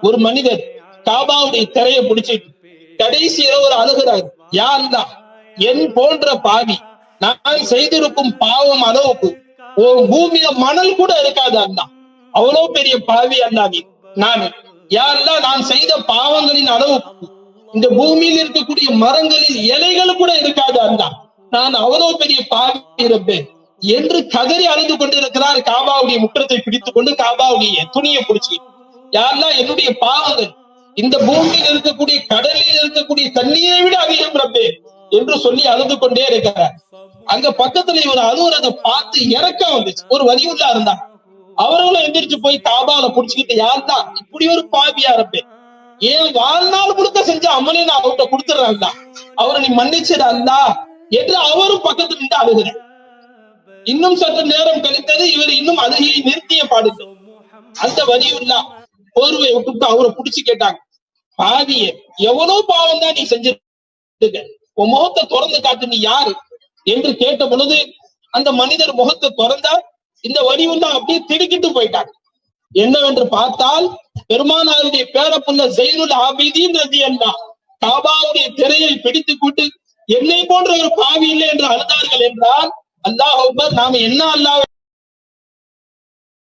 ஒரு மனிதர் காபாவுடைய திரையை பிடிச்சிட்டு கடைசியில ஒரு அழுகிறார், யா அல்லாஹ், என் போன்ற பாவி நான் செய்திருக்கும் பாவம் அளவுக்கு பூமியில மணல் கூட இருக்காது அல்லாஹ், அவ்வளவு பெரிய பாவி அல்லாஹ் நான். யா அல்லாஹ், நான் செய்த பாவங்களின் அளவுக்கு இந்த பூமியில் இருக்கக்கூடிய மரங்களில் இலைகள் கூட இருக்காது அல்லாஹ், நான் அவ்வளவு பெரிய பாவி இருப்பேன் என்று கதறி அழுது கொண்டிருக்கிறார். காபாவுடைய முற்றத்தை பிடித்துக் கொண்டு காபாவுடைய துணியை பிடிச்சி, யா அல்லாஹ், என்னுடைய பாவங்கள் இந்த பூமியில் இருக்கக்கூடிய கடலில் இருக்கக்கூடிய தண்ணீரை விட அதிகம் ரப்பே என்று சொல்லி அழுது கொண்டே இருக்கிறார். அங்க பக்கத்துல இவர் அழுவுறதை பார்த்து இறக்கம் வந்துச்சு. ஒரு வலியுள்ளா இருந்தா அவர்களும் எந்திரிச்சு போய் காபால புடிச்சுக்கிட்டு, யாருதான் இப்படி ஒரு பாவியா இருப்பே, ஏன் வாழ்நாள் முழுக்க செஞ்ச அமலே நான் அவர்கிட்ட கொடுத்துடுறான்டா, அவரை நீ மன்னிச்சிடா என்று அவரும் பக்கத்துல நின்று அழுகிறார். இன்னும் சற்று நேரம் கழித்தது, இவர் இன்னும் அழுகையை நிறுத்திய பாடுது. அந்த வலியுள்ளா போர்வை விட்டு அவரை புடிச்சு கேட்டாங்க, பாவிய எவ்வளவு பாவம் தான் நீ செஞ்சிருக்க, உன் முகத்தை திறந்து காட்டு, நீ யாரு என்று கேட்ட பொழுது அந்த மனிதர் முகத்தை திறந்தார். இந்த வலியுள்ளா அப்படியே திடுக்கிட்டு போயிட்டாங்க. என்னவென்று பார்த்தால் பெருமானாருடைய பேரப்புள்ள ஜைனுல் ஆபிதீன் ரலியல்லாஹு காபாவுடைய திரையை பிடித்துக் கொண்டு என்னை போன்ற ஒரு பாவி இல்லை என்று அழுதார்கள் என்றால், அல்லாஹ் அக்பர், நாம என்ன அல்லாஹ்